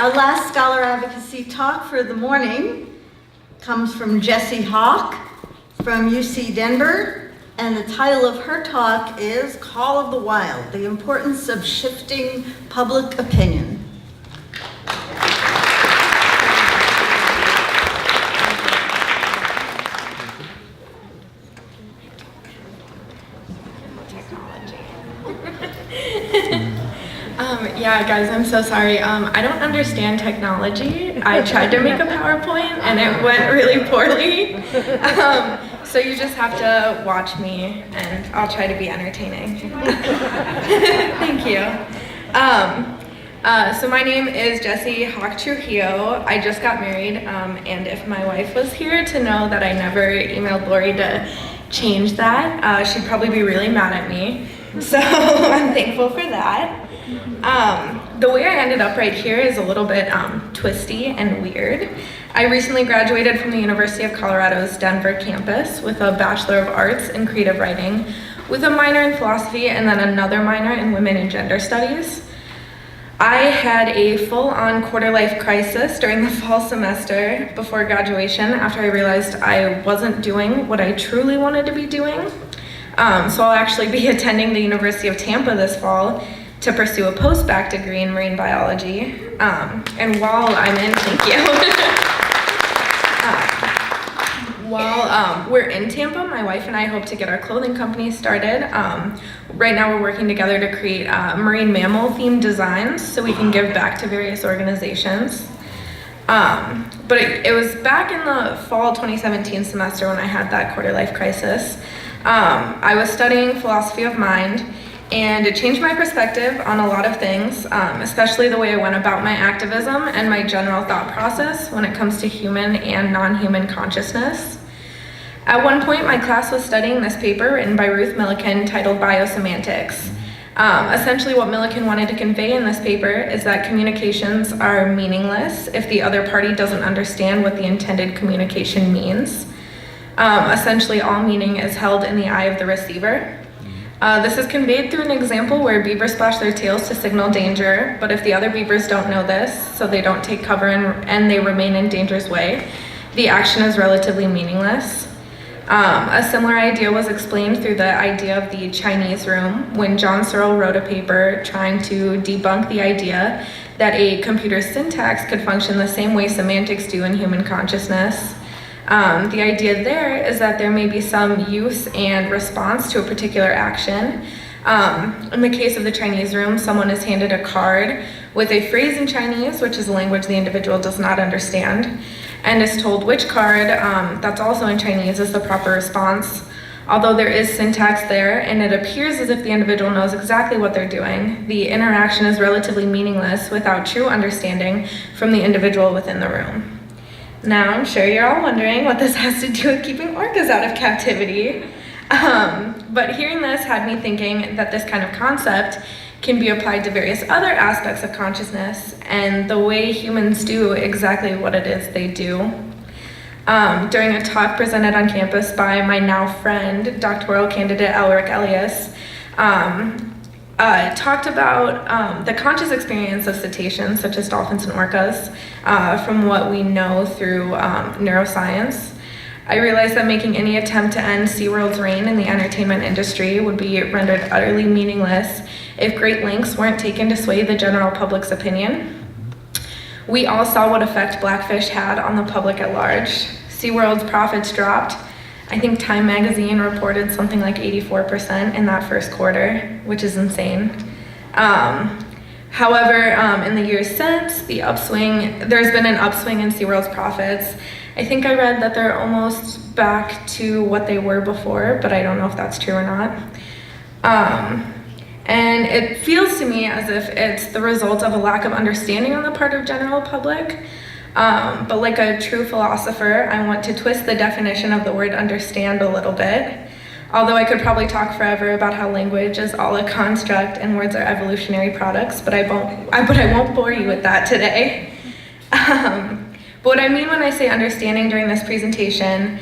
Our last Scholar Advocacy talk for the morning comes from Jessie Hawk from UC Denver, and the title of her talk is Call of the Wild, the Importance of Shifting Public Opinion. Yeah, guys, I'm so sorry. I don't understand technology. I tried to make a PowerPoint and it went really poorly. So you just have to watch me and I'll try to be entertaining. Thank you. So my name is Jessie Hawk Trujillo. I just got married, and if my wife was here to know that I never emailed Lori to change that, she'd probably be really mad at me. So I'm thankful for that. The way I ended up right here is a little bit twisty and weird. I recently graduated from the University of Colorado's Denver campus with a Bachelor of Arts in Creative Writing, with a minor in philosophy and then another minor in Women and Gender Studies. I had a full-on quarter-life crisis during the fall semester before graduation after I realized I wasn't doing what I truly wanted to be doing. So I'll actually be attending the University of Tampa this fall to pursue a post-bac degree in marine biology. And while I'm in, thank you. While we're in Tampa, my wife and I hope to get our clothing company started. Right now we're working together to create marine mammal themed designs so we can give back to various organizations. But it was back in the fall 2017 semester when I had that quarter-life crisis. I was studying philosophy of mind, and it changed my perspective on a lot of things, especially the way I went about my activism and my general thought process when it comes to human and non-human consciousness. At one point, my class was studying this paper written by Ruth Millikan titled Biosemantics. Essentially, what Millikan wanted to convey in this paper is that communications are meaningless if the other party doesn't understand what the intended communication means. Essentially, all meaning is held in the eye of the receiver. This is conveyed through an example where beavers splash their tails to signal danger, but if the other beavers don't know this, so they don't take cover and they remain in danger's way, the action is relatively meaningless. A similar idea was explained through the idea of the Chinese room when John Searle wrote a paper trying to debunk the idea that a computer's syntax could function the same way semantics do in human consciousness. The idea there is that there may be some use and response to a particular action. In the case of the Chinese room, someone is handed a card with a phrase in Chinese, which is a language the individual does not understand, and is told which card that's also in Chinese is the proper response. Although there is syntax there and it appears as if the individual knows exactly what they're doing, the interaction is relatively meaningless without true understanding from the individual within the room. Now, I'm sure you're all wondering what this has to do with keeping orcas out of captivity. But hearing this had me thinking that this kind of concept can be applied to various other aspects of consciousness and the way humans do exactly what it is they do. During a talk presented on campus by my now friend, doctoral candidate Elric Elias, talked about the conscious experience of cetaceans, such as dolphins and orcas, from what we know through neuroscience. I realized that making any attempt to end SeaWorld's reign in the entertainment industry would be rendered utterly meaningless if great lengths weren't taken to sway the general public's opinion. We all saw what effect Blackfish had on the public at large. SeaWorld's profits dropped. I think Time magazine reported something like 84% in that first quarter, which is insane. However, in the years since, there's been an upswing in SeaWorld's profits. I think I read that they're almost back to what they were before, but I don't know if that's true or not. And it feels to me as if it's the result of a lack of understanding on the part of general public. But like a true philosopher, I want to twist the definition of the word understand a little bit. Although I could probably talk forever about how language is all a construct and words are evolutionary products, but I won't bore you with that today. But what I mean when I say understanding during this presentation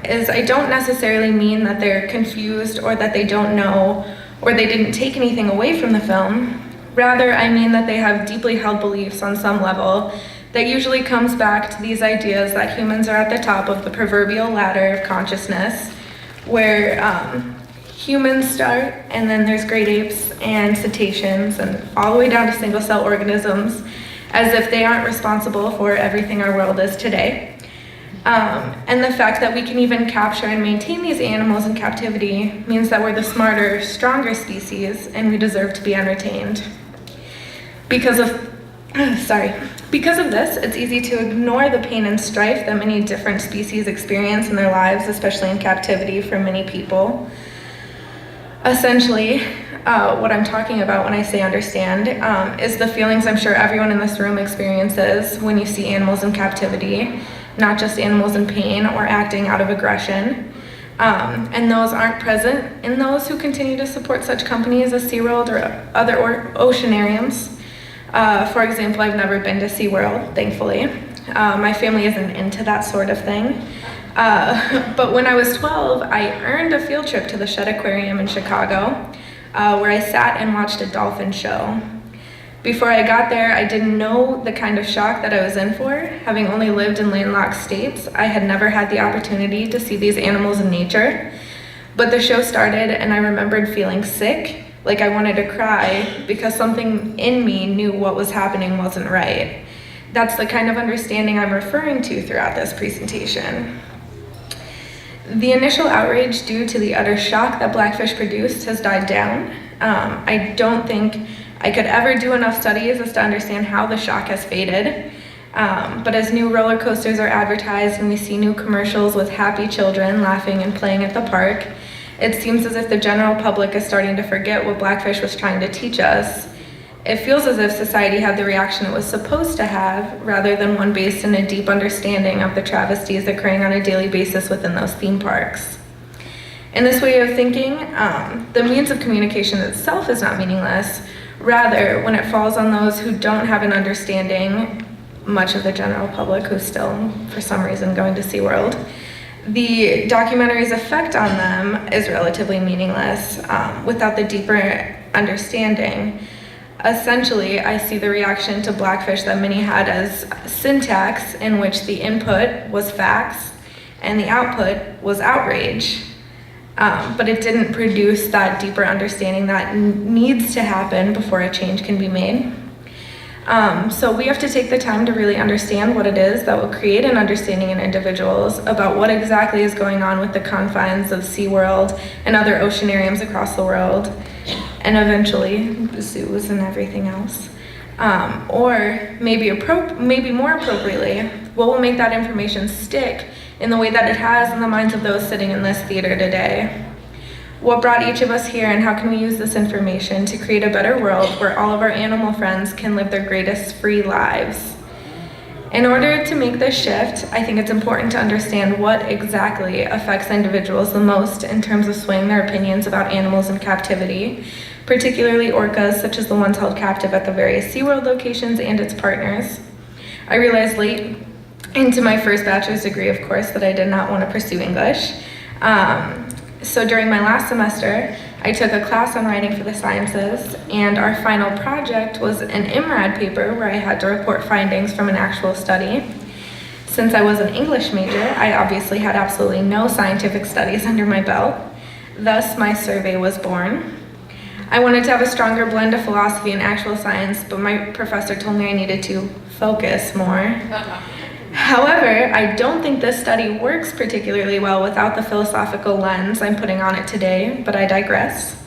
is I don't necessarily mean that they're confused or that they don't know or they didn't take anything away from the film. Rather, I mean that they have deeply held beliefs on some level that usually comes back to these ideas that humans are at the top of the proverbial ladder of consciousness, where humans start, and then there's great apes and cetaceans, and all the way down to single-cell organisms, as if they aren't responsible for everything our world is today. And the fact that we can even capture and maintain these animals in captivity means that we're the smarter, stronger species, and we deserve to be entertained. Because of this, it's easy to ignore the pain and strife that many different species experience in their lives, especially in captivity for many people. Essentially, what I'm talking about when I say understand is the feelings I'm sure everyone in this room experiences when you see animals in captivity, not just animals in pain or acting out of aggression. And those aren't present in those who continue to support such companies as SeaWorld or other oceanariums. For example, I've never been to SeaWorld, thankfully. My family isn't into that sort of thing. But when I was 12, I earned a field trip to the Shedd Aquarium in Chicago, where I sat and watched a dolphin show. Before I got there, I didn't know the kind of shock that I was in for. Having only lived in landlocked states, I had never had the opportunity to see these animals in nature. But the show started, and I remembered feeling sick, like I wanted to cry, because something in me knew what was happening wasn't right. That's the kind of understanding I'm referring to throughout this presentation. The initial outrage due to the utter shock that Blackfish produced has died down. I don't think I could ever do enough studies as to understand how the shock has faded. But as new roller coasters are advertised and we see new commercials with happy children laughing and playing at the park, it seems as if the general public is starting to forget what Blackfish was trying to teach us. It feels as if society had the reaction it was supposed to have, rather than one based in a deep understanding of the travesties occurring on a daily basis within those theme parks. In this way of thinking, the means of communication itself is not meaningless. Rather, when it falls on those who don't have an understanding, much of the general public who's still, for some reason, going to SeaWorld, the documentary's effect on them is relatively meaningless without the deeper understanding. Essentially, I see the reaction to Blackfish that many had as syntax, in which the input was facts and the output was outrage. But it didn't produce that deeper understanding that needs to happen before a change can be made. So we have to take the time to really understand what it is that will create an understanding in individuals about what exactly is going on with the confines of SeaWorld and other oceanariums across the world, and eventually the zoos and everything else. Or maybe more appropriately, what will make that information stick in the way that it has in the minds of those sitting in this theater today? What brought each of us here, and how can we use this information to create a better world where all of our animal friends can live their greatest free lives? In order to make this shift, I think it's important to understand what exactly affects individuals the most in terms of swaying their opinions about animals in captivity, particularly orcas, such as the ones held captive at the various SeaWorld locations and its partners. I realized late into my first bachelor's degree, of course, that I did not want to pursue English. So during my last semester, I took a class on writing for the sciences, and our final project was an IMRAD paper where I had to report findings from an actual study. Since I was an English major, I obviously had absolutely no scientific studies under my belt. Thus, my survey was born. I wanted to have a stronger blend of philosophy and actual science, but my professor told me I needed to focus more. However, I don't think this study works particularly well without the philosophical lens I'm putting on it today, but I digress.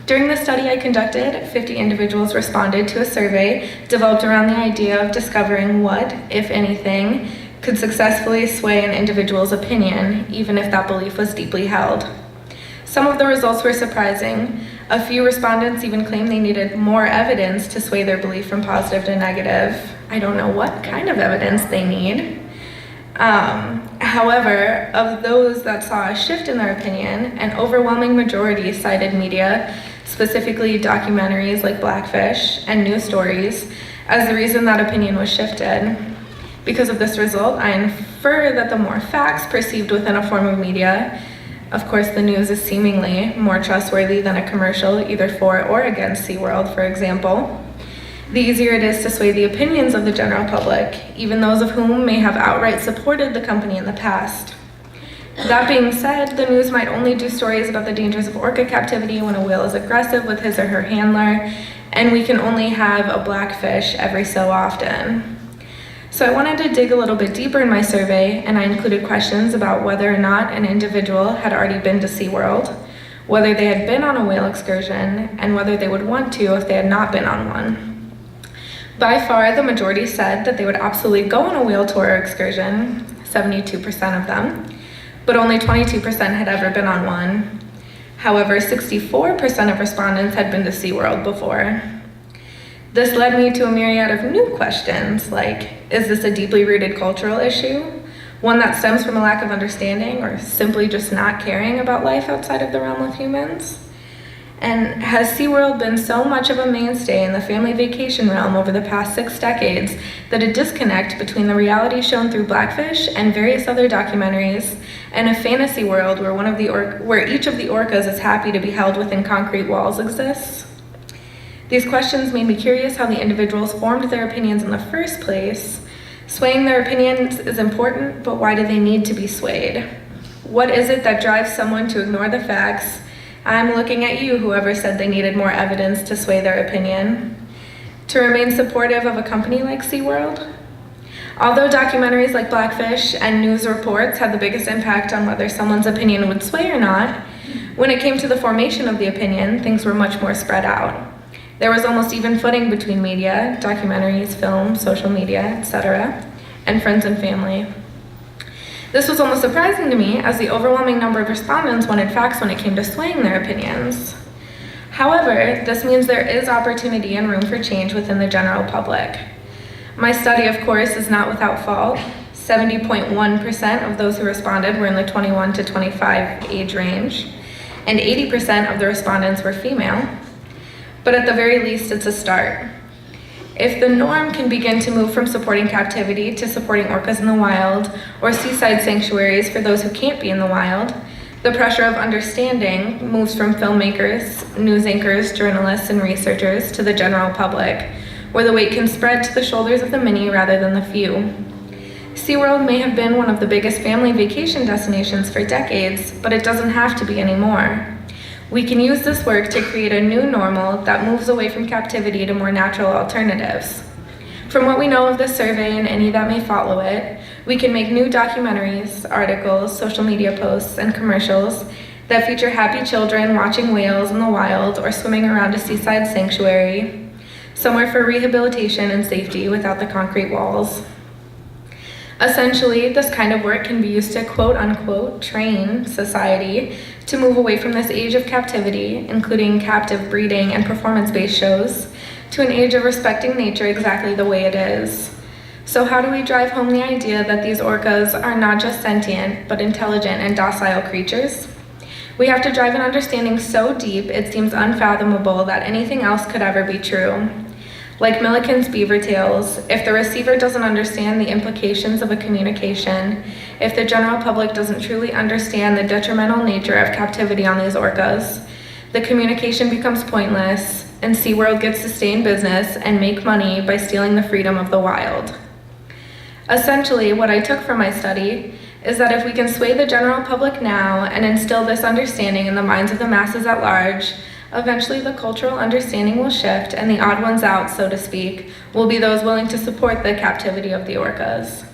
During the study I conducted, 50 individuals responded to a survey developed around the idea of discovering what, if anything, could successfully sway an individual's opinion, even if that belief was deeply held. Some of the results were surprising. A few respondents even claimed they needed more evidence to sway their belief from positive to negative. I don't know what kind of evidence they need. However, of those that saw a shift in their opinion, an overwhelming majority cited media, specifically documentaries like Blackfish and news stories, as the reason that opinion was shifted. Because of this result, I infer that the more facts perceived within a form of media Of course, the news is seemingly more trustworthy than a commercial either for or against SeaWorld, for example. The easier it is to sway the opinions of the general public, even those of whom may have outright supported the company in the past. That being said, the news might only do stories about the dangers of orca captivity when a whale is aggressive with his or her handler, and we can only have a blackfish every so often. So I wanted to dig a little bit deeper in my survey, and I included questions about whether or not an individual had already been to SeaWorld, whether they had been on a whale excursion, and whether they would want to if they had not been on one. By far, the majority said that they would absolutely go on a whale tour or excursion, 72% of them, but only 22% had ever been on one. However, 64% of respondents had been to SeaWorld before. This led me to a myriad of new questions, like, is this a deeply rooted cultural issue? One that stems from a lack of understanding or simply just not caring about life outside of the realm of humans? And has SeaWorld been so much of a mainstay in the family vacation realm over the past 6 decades that a disconnect between the reality shown through Blackfish and various other documentaries and a fantasy world where each of the orcas is happy to be held within concrete walls exists? These questions made me curious how the individuals formed their opinions in the first place. Swaying their opinions is important, but why do they need to be swayed? What is it that drives someone to ignore the facts? I'm looking at you, whoever said they needed more evidence to sway their opinion. To remain supportive of a company like SeaWorld? Although documentaries like Blackfish and news reports had the biggest impact on whether someone's opinion would sway or not, when it came to the formation of the opinion, things were much more spread out. There was almost even footing between media, documentaries, film, social media, etc., and friends and family. This was almost surprising to me, as the overwhelming number of respondents wanted facts when it came to swaying their opinions. However, this means there is opportunity and room for change within the general public. My study, of course, is not without fault. 70.1% of those who responded were in the 21 to 25 age range, and 80% of the respondents were female. But at the very least, it's a start. If the norm can begin to move from supporting captivity to supporting orcas in the wild, or seaside sanctuaries for those who can't be in the wild, the pressure of understanding moves from filmmakers, news anchors, journalists, and researchers to the general public, where the weight can spread to the shoulders of the many rather than the few. SeaWorld may have been one of the biggest family vacation destinations for decades, but it doesn't have to be anymore. We can use this work to create a new normal that moves away from captivity to more natural alternatives. From what we know of this survey and any that may follow it, we can make new documentaries, articles, social media posts, and commercials that feature happy children watching whales in the wild or swimming around a seaside sanctuary, somewhere for rehabilitation and safety without the concrete walls. Essentially, this kind of work can be used to quote-unquote train society to move away from this age of captivity, including captive breeding and performance-based shows, to an age of respecting nature exactly the way it is. So how do we drive home the idea that these orcas are not just sentient, but intelligent and docile creatures? We have to drive an understanding so deep it seems unfathomable that anything else could ever be true. Like Milliken's beaver tales, if the receiver doesn't understand the implications of a communication, if the general public doesn't truly understand the detrimental nature of captivity on these orcas, the communication becomes pointless, and SeaWorld gets to stay in business and make money by stealing the freedom of the wild. Essentially, what I took from my study is that if we can sway the general public now and instill this understanding in the minds of the masses at large, eventually the cultural understanding will shift and the odd ones out, so to speak, will be those willing to support the captivity of the orcas.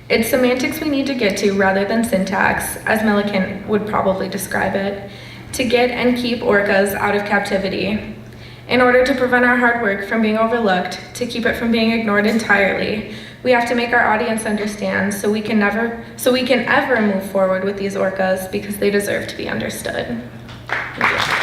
It's semantics we need to get to rather than syntax, as Milliken would probably describe it, to get and keep orcas out of captivity. In order to prevent our hard work from being overlooked, to keep it from being ignored entirely, we have to make our audience understand so we can ever move forward with these orcas because they deserve to be understood. Thank you.